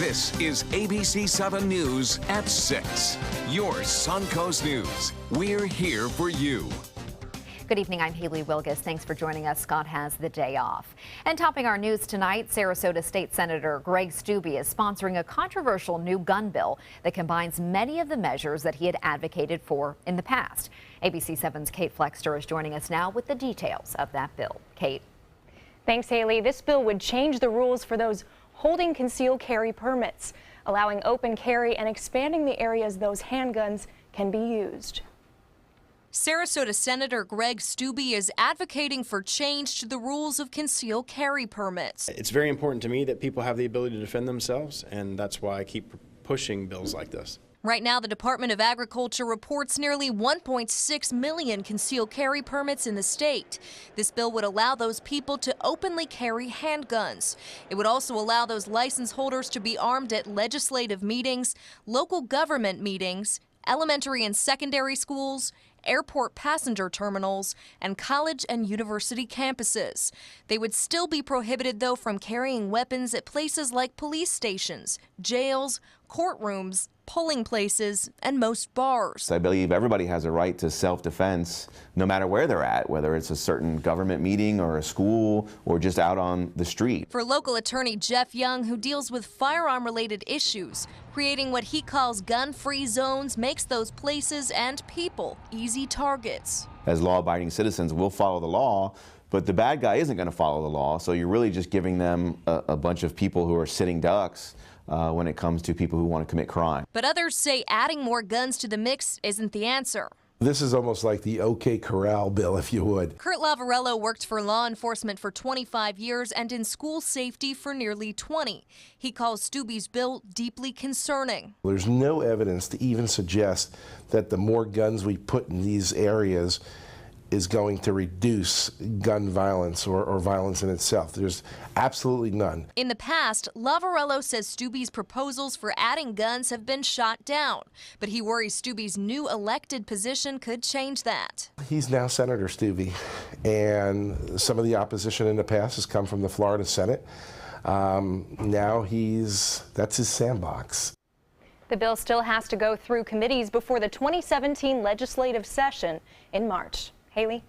This is ABC7 News at 6. Your Suncoast News. We're here for you. Good evening, I'm Haley Wilgus. Thanks for joining us. Scott has the day off. And topping our news tonight, Sarasota State Senator Greg Steube is sponsoring a controversial new gun bill that combines many of the measures that he had advocated for in the past. ABC7's Kate Flexter is joining us now with the details of that bill. Kate. Thanks, Haley. This bill would change the rules for those holding concealed carry permits, allowing open carry and expanding the areas those handguns can be used. Sarasota Senator Greg Steube is advocating for change to the rules of concealed carry permits. It's very important to me that people have the ability to defend themselves, and that's why I keep pushing bills like this. Right now, the Department of Agriculture reports nearly 1.6 million concealed carry permits in the state. This bill would allow those people to openly carry handguns. It would also allow those license holders to be armed at legislative meetings, local government meetings, elementary and secondary schools, airport passenger terminals, and college and university campuses. They would still be prohibited, though, from carrying weapons at places like police stations, jails, courtrooms, polling places, and most bars. I believe everybody has a right to self-defense no matter where they're at, whether it's a certain government meeting or a school or just out on the street. For local attorney Jeff Young, who deals with firearm-related issues, creating what he calls gun-free zones makes those places and people easy targets. As law-abiding citizens, we'll follow the law, but the bad guy isn't going to follow the law, so you're really just giving them a bunch of people who are sitting ducks when it comes to people who want to commit crime. But others say adding more guns to the mix isn't the answer. This is almost like the OK Corral bill, if you would. Kurt Lavarello worked for law enforcement for 25 years and in school safety for nearly 20. He calls Steube's bill deeply concerning. There's no evidence to even suggest that the more guns we put in these areas is going to reduce gun violence or violence in itself. There's absolutely none. In the past, Lavarello says Steube's proposals for adding guns have been shot down, but he worries Steube's new elected position could change that. He's now Senator Steube, and some of the opposition in the past has come from the Florida Senate. Now that's his sandbox. The bill still has to go through committees before the 2017 legislative session in March. Haley?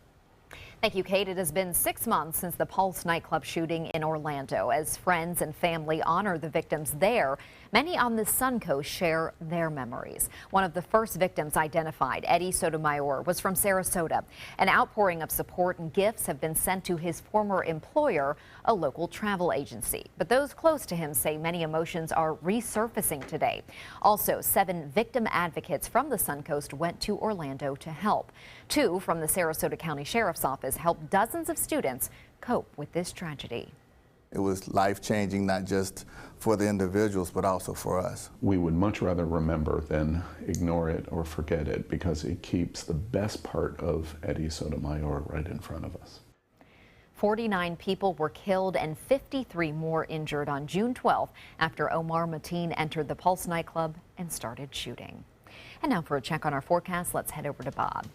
Thank you, Kate. It has been 6 months since the Pulse nightclub shooting in Orlando. As friends and family honor the victims there, many on the Suncoast share their memories. One of the first victims identified, Eddie Sotomayor, was from Sarasota. An outpouring of support and gifts have been sent to his former employer, a local travel agency. But those close to him say many emotions are resurfacing today. Also, 7 victim advocates from the Suncoast went to Orlando to help. 2 from the Sarasota County Sheriff's Office helped dozens of students cope with this tragedy. It was life-changing, not just for the individuals, but also for us. We would much rather remember than ignore it or forget it, because it keeps the best part of Eddie Sotomayor right in front of us. 49 people were killed and 53 more injured on June 12th after Omar Mateen entered the Pulse nightclub and started shooting. And now for a check on our forecast, let's head over to Bob.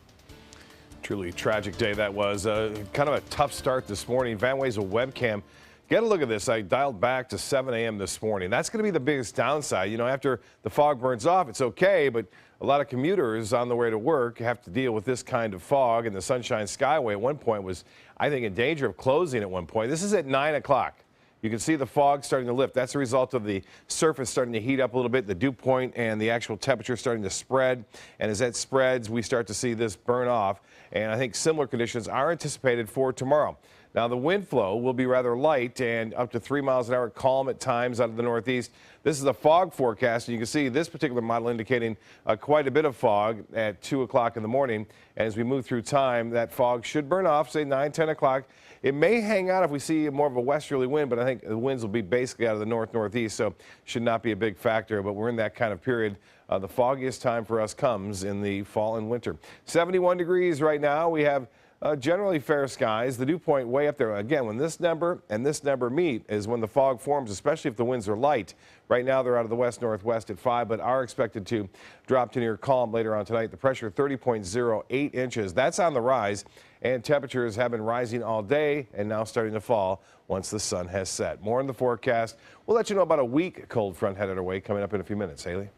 Truly tragic day that was. Kind of a tough start this morning. Van Way's a webcam. Get a look at this. I dialed back to 7 a.m. this morning. That's going to be the biggest downside. You know, after the fog burns off, it's okay, but a lot of commuters on the way to work have to deal with this kind of fog. And the Sunshine Skyway at one point was, I think, in danger of closing at one point. This is at 9 o'clock. You can see the fog starting to lift. That's a result of the surface starting to heat up a little bit, the dew point and the actual temperature starting to spread. And as that spreads, we start to see this burn off. And I think similar conditions are anticipated for tomorrow. Now, the wind flow will be rather light and up to 3 miles an hour, calm at times out of the northeast. This is a fog forecast, and you can see this particular model indicating quite a bit of fog at 2 o'clock in the morning. And as we move through time, that fog should burn off, say 9, 10 o'clock. It may hang out if we see more of a westerly wind, but I think the winds will be basically out of the north-northeast, so should not be a big factor. But we're in that kind of period. The foggiest time for us comes in the fall and winter. 71 degrees right now. We have Generally fair skies. The dew point way up there. Again, when this number and this number meet is when the fog forms, especially if the winds are light. Right now they're out of the west-northwest at 5, but are expected to drop to near calm later on tonight. The pressure 30.08 inches. That's on the rise, and temperatures have been rising all day and now starting to fall once the sun has set. More in the forecast. We'll let you know about a weak cold front headed our way coming up in a few minutes. Haley.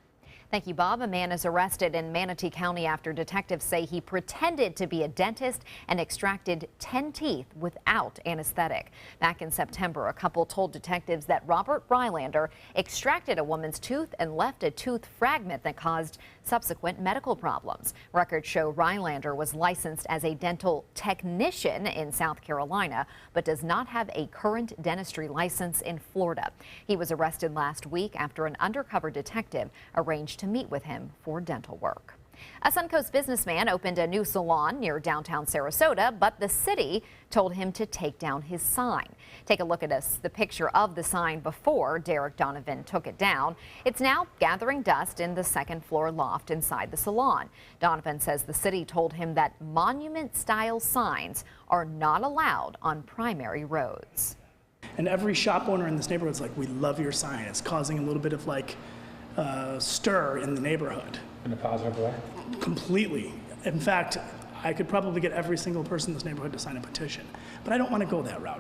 Thank you, Bob. A man is arrested in Manatee County after detectives say he pretended to be a dentist and extracted 10 teeth without anesthetic. Back in September, a couple told detectives that Robert Rylander extracted a woman's tooth and left a tooth fragment that caused subsequent medical problems. Records show Rylander was licensed as a dental technician in South Carolina, but does not have a current dentistry license in Florida. He was arrested last week after an undercover detective arranged to meet with him for dental work. A Suncoast businessman opened a new salon near downtown Sarasota, but the city told him to take down his sign. Take a look at the picture of the sign before Derek Donovan took it down. It's now gathering dust in the second floor loft inside the salon. Donovan says the city told him that monument-style signs are not allowed on primary roads. And every shop owner in this neighborhood is like, we love your sign. It's causing a little bit of stir in the neighborhood. In a positive way? Completely. In fact, I could probably get every single person in this neighborhood to sign a petition, but I don't want to go that route.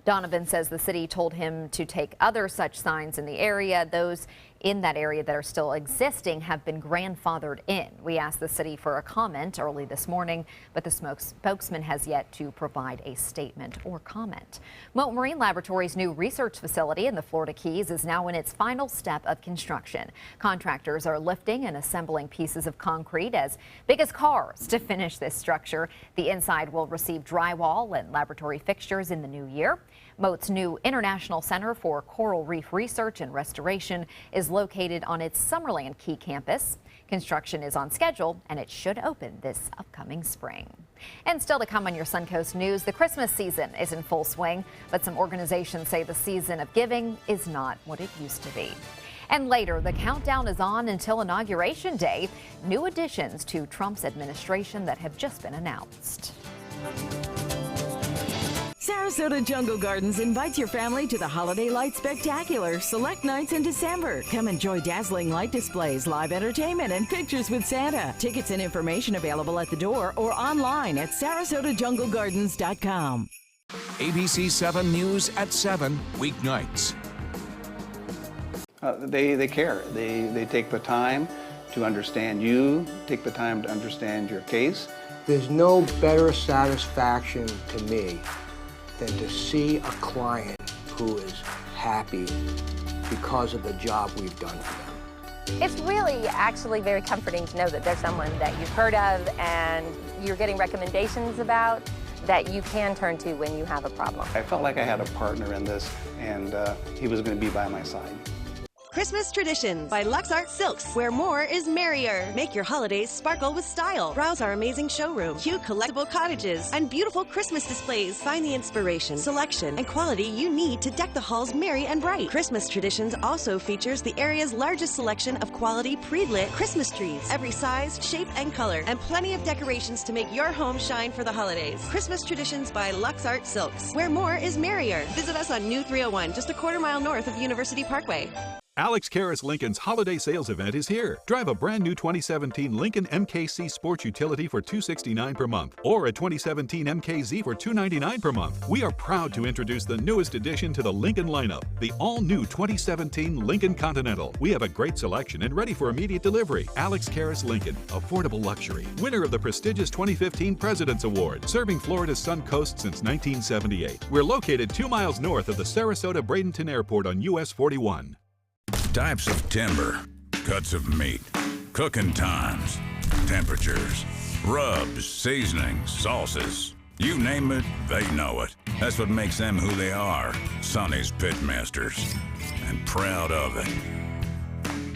Donovan says the city told him to take other such signs in the area. Those in that area that are still existing have been grandfathered in. We asked the city for a comment early this morning, but the spokesman has yet to provide a statement or comment. Mote Marine Laboratory's new research facility in the Florida Keys is now in its final step of construction. Contractors are lifting and assembling pieces of concrete as big as cars to finish this structure. The inside will receive drywall and laboratory fixtures in the new year. Mote's new International Center for Coral Reef Research and Restoration is located on its Summerland Key campus. Construction is on schedule and it should open this upcoming spring. And still to come on your Suncoast News, the Christmas season is in full swing, but some organizations say the season of giving is not what it used to be. And later, the countdown is on until Inauguration Day. New additions to Trump's administration that have just been announced. Sarasota Jungle Gardens invites your family to the Holiday Light Spectacular select nights in December. Come enjoy dazzling light displays, live entertainment, and pictures with Santa. Tickets and information available at the door or online at sarasotajunglegardens.com. ABC7 News at 7, weeknights. They care. They take the time to understand you, take the time to understand your case. There's no better satisfaction to me than to see a client who is happy because of the job we've done for them. It's really actually very comforting to know that there's someone that you've heard of and you're getting recommendations about that you can turn to when you have a problem. I felt like I had a partner in this, and he was going to be by my side. Christmas Traditions by Lux Art Silks, where more is merrier. Make your holidays sparkle with style. Browse our amazing showroom, cute collectible cottages, and beautiful Christmas displays. Find the inspiration, selection, and quality you need to deck the halls merry and bright. Christmas Traditions also features the area's largest selection of quality pre-lit Christmas trees, every size, shape, and color, and plenty of decorations to make your home shine for the holidays. Christmas Traditions by Lux Art Silks, where more is merrier. Visit us on New 301, just a quarter-mile north of University Parkway. Alex Karras Lincoln's holiday sales event is here. Drive a brand new 2017 Lincoln MKC Sports Utility for $269 per month or a 2017 MKZ for $299 per month. We are proud to introduce the newest addition to the Lincoln lineup, the all-new 2017 Lincoln Continental. We have a great selection and ready for immediate delivery. Alex Karras Lincoln, affordable luxury. Winner of the prestigious 2015 President's Award, serving Florida's Sun Coast since 1978. We're located 2 miles north of the Sarasota-Bradenton Airport on US 41. Types of timber, cuts of meat, cooking times, temperatures, rubs, seasonings, sauces. You name it, they know it. That's what makes them who they are, Sonny's Pitmasters. And proud of it.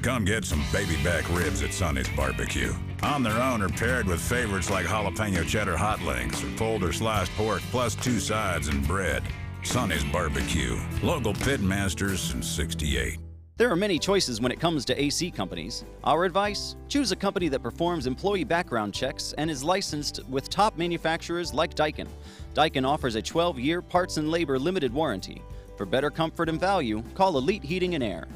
Come get some baby back ribs at Sonny's Barbecue. On their own or paired with favorites like jalapeno cheddar hot links or pulled or sliced pork plus 2 sides and bread. Sonny's Barbecue. Local Pitmasters since '68. There are many choices when it comes to AC companies. Our advice? Choose a company that performs employee background checks and is licensed with top manufacturers like Daikin. Daikin offers a 12-year parts and labor limited warranty. For better comfort and value, call Elite Heating and Air.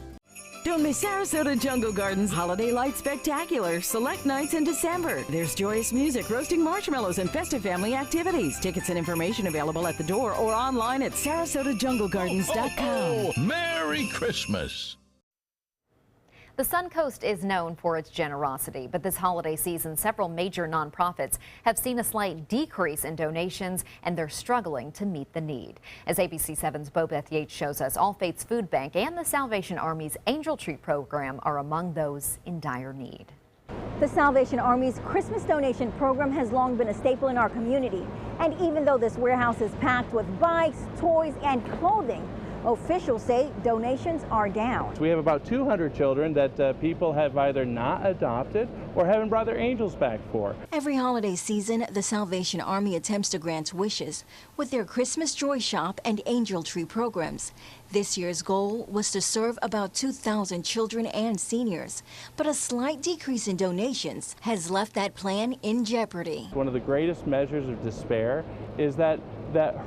Don't miss Sarasota Jungle Gardens Holiday Light Spectacular select nights in December. There's joyous music, roasting marshmallows, and festive family activities. Tickets and information available at the door or online at SarasotaJungleGardens.com. Merry Christmas. The Suncoast is known for its generosity, but this holiday season, several major nonprofits have seen a slight decrease in donations, and they're struggling to meet the need. As ABC7's Bobeth Yates shows us, All Faiths Food Bank and the Salvation Army's Angel Tree program are among those in dire need. The Salvation Army's Christmas donation program has long been a staple in our community. And even though this warehouse is packed with bikes, toys, and clothing, officials say donations are down. We have about 200 children that people have either not adopted or haven't brought their angels back for. Every holiday season, the Salvation Army attempts to grant wishes with their Christmas Joy Shop and Angel Tree programs. This year's goal was to serve about 2,000 children and seniors, but a slight decrease in donations has left that plan in jeopardy. One of the greatest measures of despair is that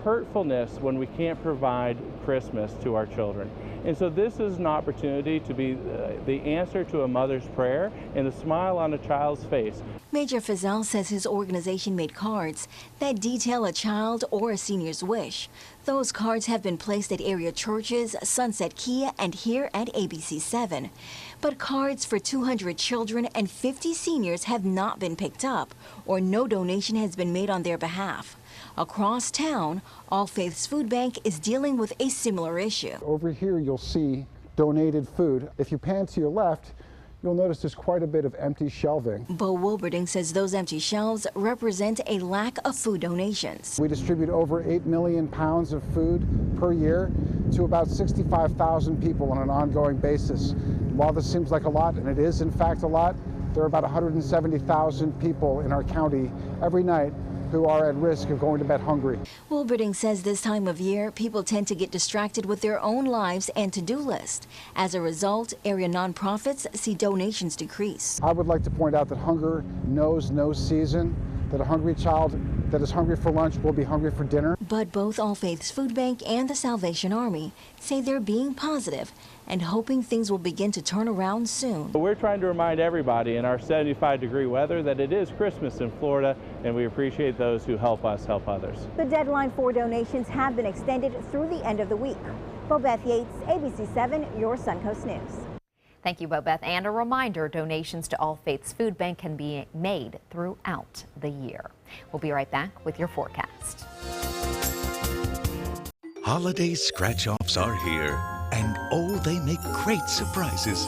hurtfulness when we can't provide Christmas to our children. And so this is an opportunity to be the answer to a mother's prayer and the smile on a child's face. Major Fazal says his organization made cards that detail a child or a senior's wish. Those cards have been placed at area churches, Sunset Kia, and here at ABC7. But cards for 200 children and 50 seniors have not been picked up, or no donation has been made on their behalf. Across town, All Faiths Food Bank is dealing with a similar issue. Over here you'll see donated food. If you pan to your left, you'll notice there's quite a bit of empty shelving. Bo Wilberding says those empty shelves represent a lack of food donations. We distribute over 8 million pounds of food per year to about 65,000 people on an ongoing basis. While this seems like a lot, and it is in fact a lot, there are about 170,000 people in our county every night who are at risk of going to bed hungry. Wilberding says this time of year, people tend to get distracted with their own lives and to-do list. As a result, area nonprofits see donations decrease. I would like to point out that hunger knows no season, that a hungry child that is hungry for lunch will be hungry for dinner. But both All Faiths Food Bank and the Salvation Army say they're being positive and hoping things will begin to turn around soon. We're trying to remind everybody in our 75-degree weather that it is Christmas in Florida, and we appreciate those who help us help others. The deadline for donations have been extended through the end of the week. Bobeth Yates, ABC7, your Suncoast News. Thank you, Bobeth. And a reminder, donations to All Faiths Food Bank can be made throughout the year. We'll be right back with your forecast. Holiday scratch-offs are here, and oh, they make great surprises.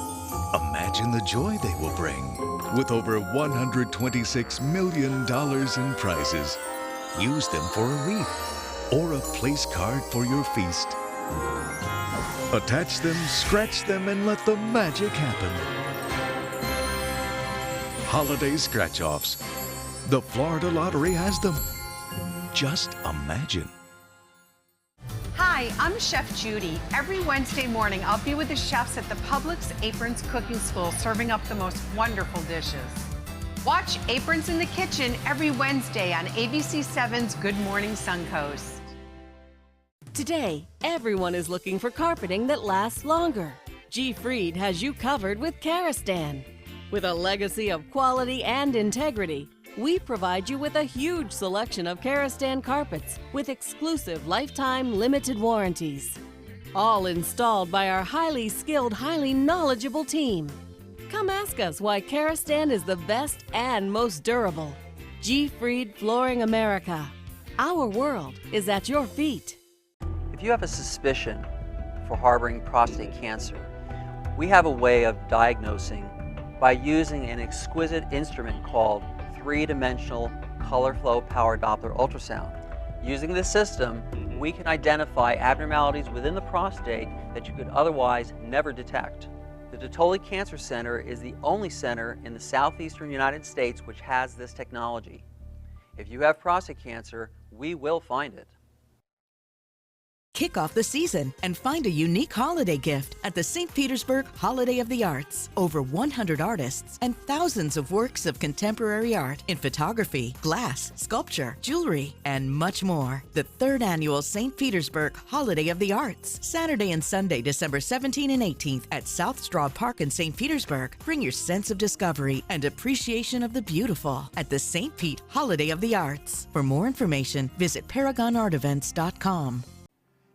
Imagine the joy they will bring. With over $126 million in prizes, use them for a wreath or a place card for your feast. Attach them, scratch them, and let the magic happen. Holiday scratch-offs. The Florida Lottery has them. Just imagine. Hi, I'm Chef Judy. Every Wednesday morning, I'll be with the chefs at the Publix Aprons Cooking School serving up the most wonderful dishes. Watch Aprons in the Kitchen every Wednesday on ABC7's Good Morning Suncoast. Today, everyone is looking for carpeting that lasts longer. G. Fried has you covered with Karastan. With a legacy of quality and integrity, we provide you with a huge selection of Karastan carpets with exclusive lifetime limited warranties. All installed by our highly skilled, highly knowledgeable team. Come ask us why Karastan is the best and most durable. G. Fried Flooring America. Our world is at your feet. If you have a suspicion for harboring prostate cancer, we have a way of diagnosing by using an exquisite instrument called three-dimensional color flow power Doppler ultrasound. Using this system, we can identify abnormalities within the prostate that you could otherwise never detect. The Totoli Cancer Center is the only center in the southeastern United States which has this technology. If you have prostate cancer, we will find it. kick off the season and find a unique holiday gift at the St. Petersburg Holiday of the Arts. Over 100 artists and thousands of works of contemporary art in photography, glass, sculpture, jewelry, and much more. The 3rd annual St. Petersburg Holiday of the Arts, Saturday and Sunday, December 17 and 18th at South Straw Park in St. Petersburg. Bring your sense of discovery and appreciation of the beautiful at the St. Pete Holiday of the Arts. For more information, visit ParagonArtEvents.com.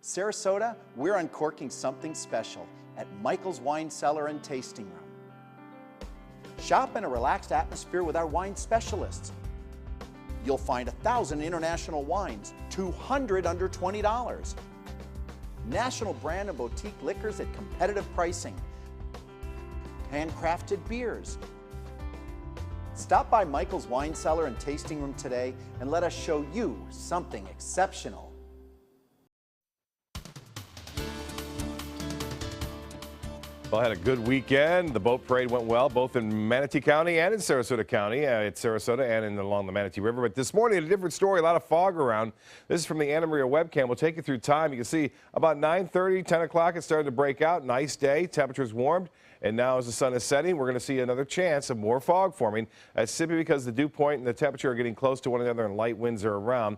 Sarasota, we're uncorking something special at Michael's Wine Cellar and Tasting Room. Shop in a relaxed atmosphere with our wine specialists. You'll find 1,000 international wines, 200 under $20. National brand and boutique liquors at competitive pricing. Handcrafted beers. Stop by Michael's Wine Cellar and Tasting Room today and let us show you something exceptional. Well, I had a good weekend. The boat parade went well, both in Manatee County and in Sarasota County. It's Sarasota and along the Manatee River. But this morning, a different story, a lot of fog around. This is from the Anna Maria webcam. We'll take you through time. You can see about 9:30, 10 o'clock, it started to break out. Nice day. Temperatures warmed. And now as the sun is setting, we're going to see another chance of more fog forming. That's simply because the dew point and the temperature are getting close to one another and light winds are around.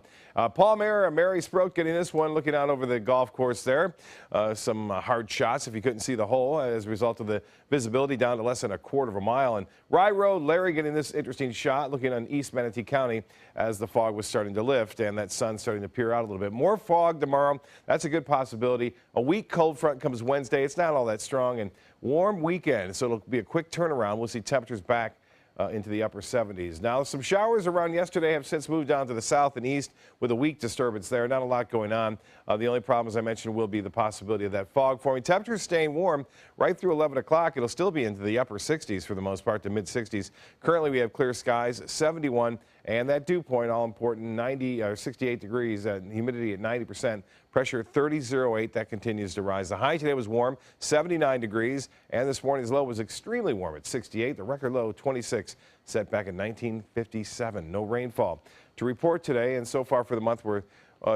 Paul Mayer and Mary Sproat getting this one, looking out over the golf course there. Some hard shots if you couldn't see the hole as a result of the visibility down to less than a quarter of a mile. And Rye Road, Larry getting this interesting shot looking on East Manatee County as the fog was starting to lift and that sun starting to peer out a little bit. More fog tomorrow. That's a good possibility. A weak cold front comes Wednesday. It's not all that strong and warm weekend, so it'll be a quick turnaround. We'll see temperatures back into the upper 70s. Now, some showers around yesterday have since moved down to the south and east with a weak disturbance there. Not a lot going on. The only problem, as I mentioned, will be the possibility of that fog forming. Temperatures staying warm right through 11 o'clock. It'll still be into the upper 60s for the most part, to mid 60s. Currently, we have clear skies, 71, and that dew point, all important, 68 degrees, humidity at 90%. Pressure 30.08, that continues to rise. The high today was warm, 79 degrees, and this morning's low was extremely warm at 68. The record low, 26, set back in 1957. No rainfall to report today, and so far for the month, we're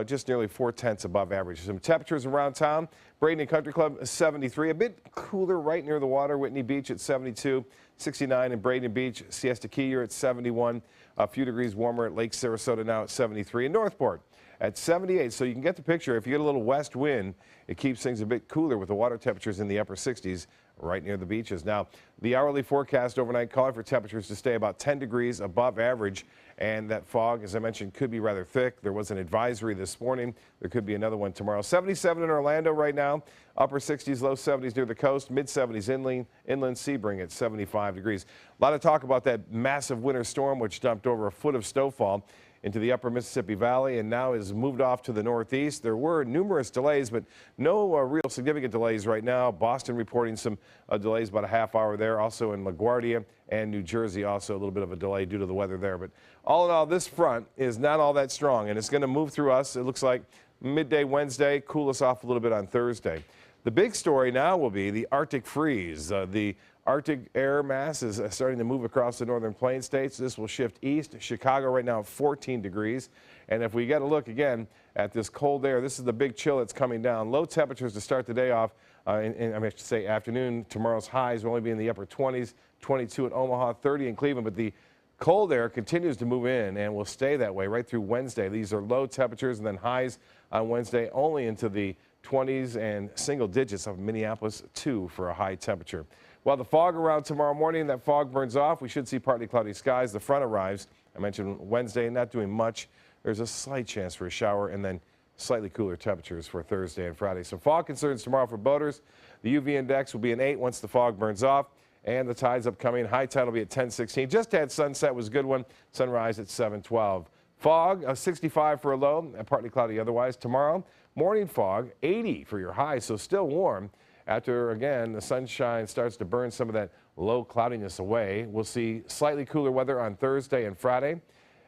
just nearly 4/10 above average. Some temperatures around town. Braden Country Club, 73. A bit cooler right near the water. Whitney Beach at 72. 69 in Braden Beach. Siesta Key, you're at 71. A few degrees warmer at Lake Sarasota now at 73. In Northport at 78. So you can get the picture. If you get a little west wind, it keeps things a bit cooler with the water temperatures in the upper 60s right near the beaches. Now, the hourly forecast overnight calling for temperatures to stay about 10 degrees above average. And that fog, as I mentioned, could be rather thick. There was an advisory this morning. There could be another one tomorrow. 77 in Orlando right now. Upper 60s, low 70s near the coast. Mid 70s inland Sebring at 75 degrees. A lot of talk about that massive winter storm which dumped over a foot of snowfall into the upper Mississippi Valley and now is moved off to the northeast. There were numerous delays, but no real significant delays right now. Boston reporting some delays, about a half hour there. Also in LaGuardia and New Jersey, also a little bit of a delay due to the weather there. But all in all, this front is not all that strong, and it's going to move through us. It looks like midday Wednesday, cool us off a little bit on Thursday. The big story now will be the Arctic freeze. The Arctic air mass is starting to move across the northern plain states. This will shift east. Chicago right now at 14 degrees. And if we get a look again at this cold air, this is the big chill that's coming down. Low temperatures to start the day off. I should say afternoon. Tomorrow's highs will only be in the upper 20s, 22 in Omaha, 30 in Cleveland. But the cold air continues to move in and will stay that way right through Wednesday. These are low temperatures and then highs on Wednesday only into the 20s and single digits of Minneapolis 2 for a high temperature. While the fog around tomorrow morning, that fog burns off. We should see partly cloudy skies. The front arrives. I mentioned Wednesday, not doing much. There's a slight chance for a shower and then slightly cooler temperatures for Thursday and Friday. So fog concerns tomorrow for boaters. The UV index will be an 8 once the fog burns off. And the tide's upcoming. High tide will be at 10:16. Just had sunset, was a good one. Sunrise at 7:12. Fog, 65 for a low, and partly cloudy otherwise. Tomorrow, morning fog, 80 for your high, so still warm. After, again, the sunshine starts to burn some of that low cloudiness away. We'll see slightly cooler weather on Thursday and Friday.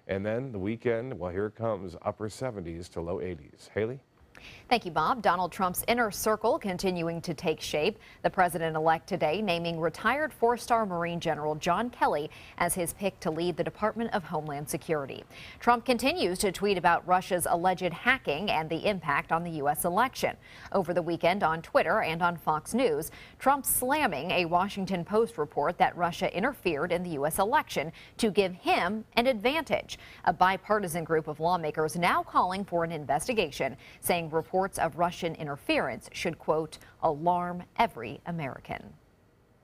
And then the weekend, well, here it comes, upper 70s to low 80s. Haley? Thank you, Bob. Donald Trump's inner circle continuing to take shape. The president-elect today naming retired four-star Marine General John Kelly as his pick to lead the Department of Homeland Security. Trump continues to tweet about Russia's alleged hacking and the impact on the U.S. election. Over the weekend on Twitter and on Fox News, Trump slamming a Washington Post report that Russia interfered in the U.S. election to give him an advantage. A bipartisan group of lawmakers now calling for an investigation, saying reports of Russian interference should, quote, alarm every American.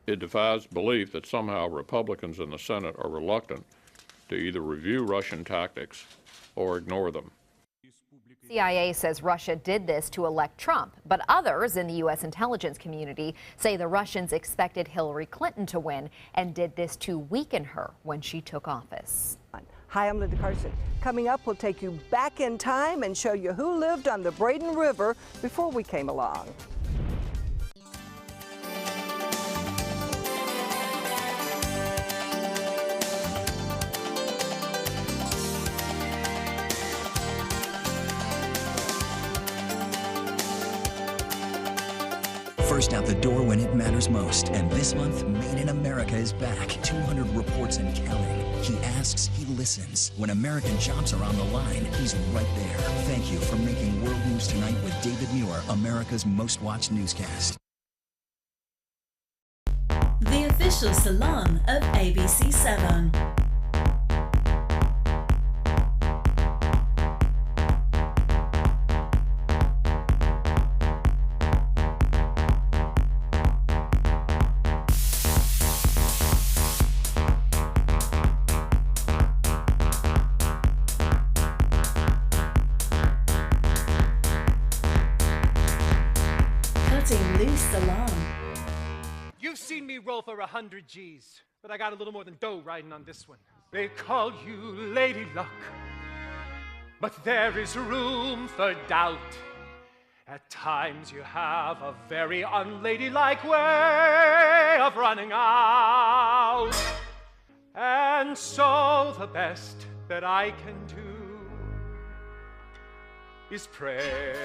It defies belief that somehow Republicans in the Senate are reluctant to either review Russian tactics or ignore them. CIA says Russia did this to elect Trump, but others in the U.S. intelligence community say the Russians expected Hillary Clinton to win and did this to weaken her when she took office. Hi, I'm Linda Carson. Coming up, we'll take you back in time and show you who lived on the Braden River before we came along. First out the door when it matters most. And this month, Made in America is back. 200 reports and counting. He asks, he listens. When American jobs are on the line, he's right there. Thank you for making World News Tonight with David Muir, America's most watched newscast. The official salon of ABC7. You've seen me roll for 100 G's, but I got a little more than dough riding on this one. They call you Lady Luck, but there is room for doubt. At times you have a very unladylike way of running out. And so the best that I can do is pray.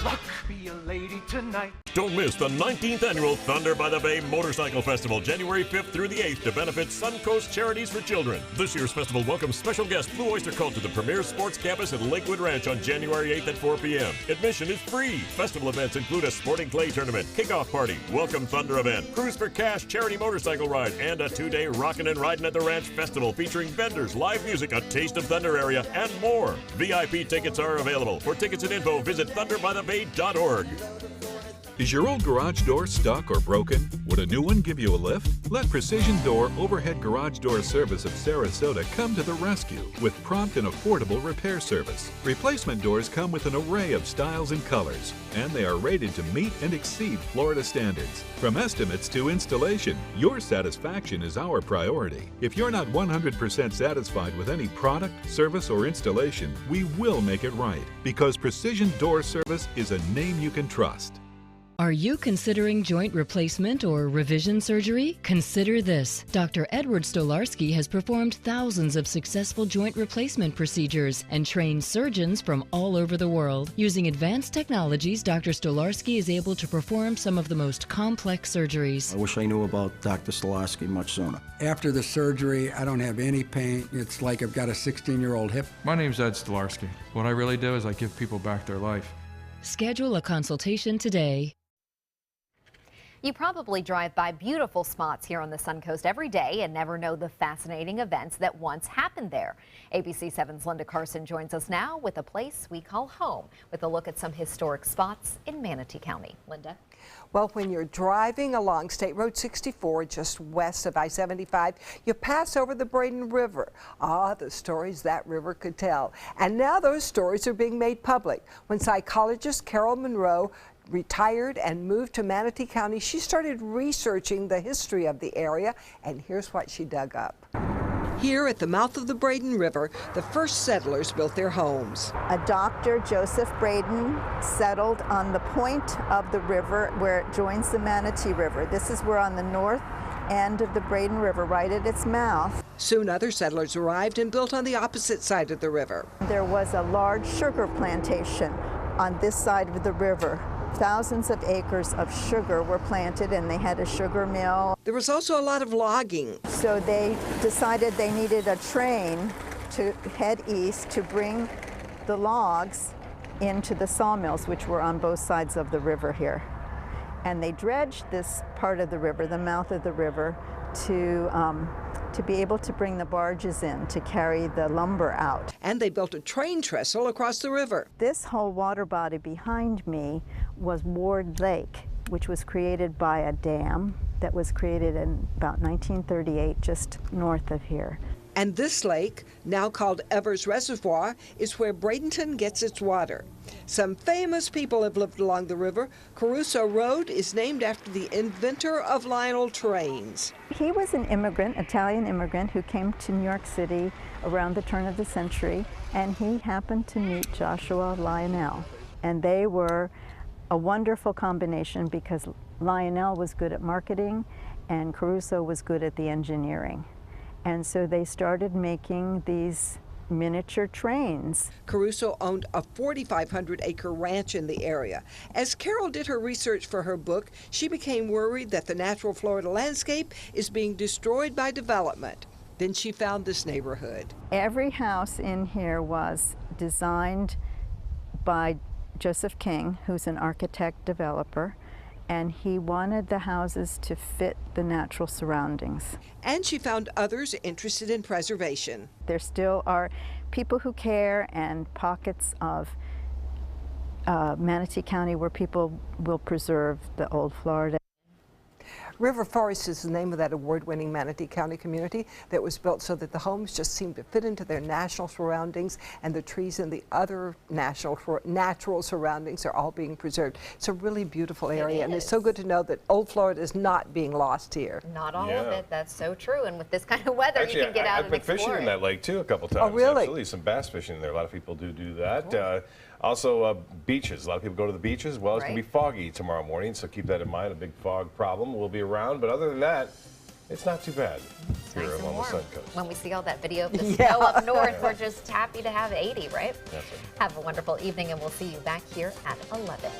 Luck be a lady tonight. Don't miss the 19th annual Thunder by the Bay Motorcycle Festival, January 5th through the 8th, to benefit Suncoast Charities for Children. This year's festival welcomes special guest Blue Oyster Cult to the premier sports campus at Lakewood Ranch on January 8th at 4 p.m. Admission is free. Festival events include a sporting clay tournament, kickoff party, welcome Thunder event, Cruise for Cash charity motorcycle ride, and a 2-day Rockin' and Ridin' at the Ranch festival featuring vendors, live music, a Taste of Thunder area, and more. VIP tickets are available. For tickets and info, visit thunderbythebay.org. Is your old garage door stuck or broken? Would a new one give you a lift? Let Precision Door Overhead Garage Door Service of Sarasota come to the rescue with prompt and affordable repair service. Replacement doors come with an array of styles and colors, and they are rated to meet and exceed Florida standards. From estimates to installation, your satisfaction is our priority. If you're not 100% satisfied with any product, service, or installation, we will make it right, because Precision Door Service is a name you can trust. Are you considering joint replacement or revision surgery? Consider this. Dr. Edward Stolarski has performed thousands of successful joint replacement procedures and trained surgeons from all over the world. Using advanced technologies, Dr. Stolarski is able to perform some of the most complex surgeries. I wish I knew about Dr. Stolarski much sooner. After the surgery, I don't have any pain. It's like I've got a 16-year-old hip. My name's Ed Stolarski. What I really do is I give people back their life. Schedule a consultation today. You probably drive by beautiful spots here on the Suncoast every day and never know the fascinating events that once happened there. ABC7's Linda Carson joins us now with a place we call home, with a look at some historic spots in Manatee County. Linda? Well, when you're driving along State Road 64, just west of I-75, you pass over the Braden River. Ah, the stories that river could tell. And now those stories are being made public. When psychologist Carol Monroe retired and moved to Manatee County, she started researching the history of the area, and here's what she dug up. Here at the mouth of the Braden River, the first settlers built their homes. A Dr. Joseph Braden settled on the point of the river where it joins the Manatee River. This is where on the north end of the Braden River, right at its mouth. Soon other settlers arrived and built on the opposite side of the river. There was a large sugar plantation on this side of the river. Thousands of acres of sugar were planted, and they had a sugar mill. There was also a lot of logging. So they decided they needed a train to head east to bring the logs into the sawmills, which were on both sides of the river here. And they dredged this part of the river, the mouth of the river, to be able to bring the barges in to carry the lumber out. And they built a train trestle across the river. This whole water body behind me was Ward Lake, which was created by a dam that was created in about 1938 just north of here. And this lake, now called Evers Reservoir, is where Bradenton gets its water. Some famous people have lived along the river. Caruso Road is named after the inventor of Lionel trains. He was an immigrant, Italian immigrant, who came to New York City around the turn of the century, and he happened to meet Joshua Lionel. And they were a wonderful combination because Lionel was good at marketing and Caruso was good at the engineering. And so they started making these miniature trains. Caruso owned a 4,500-acre ranch in the area. As Carol did her research for her book, she became worried that the natural Florida landscape is being destroyed by development. Then she found this neighborhood. Every house in here was designed by Joseph King, who's an architect developer, and he wanted the houses to fit the natural surroundings. And she found others interested in preservation. There still are people who care and pockets of Manatee County where people will preserve the old Florida. River Forest is the name of that award-winning Manatee County community that was built so that the homes just seem to fit into their natural surroundings, and the trees and the other natural surroundings are all being preserved. It's a really beautiful area, and it's so good to know that old Florida is not being lost here. Not all of it. That's so true. And with this kind of weather, you can get out and explore. I've been fishing in that lake too a couple times. Oh, really? Absolutely, some bass fishing there. A lot of people do that. Also, beaches. A lot of people go to the beaches. Well, it's going to be foggy tomorrow morning, so keep that in mind. A big fog problem will be around, but other than that, it's not too bad here along the Sun Coast. When we see all that video of the snow up north, we're just happy to have 80, right? That's it. Have a wonderful evening, and we'll see you back here at 11.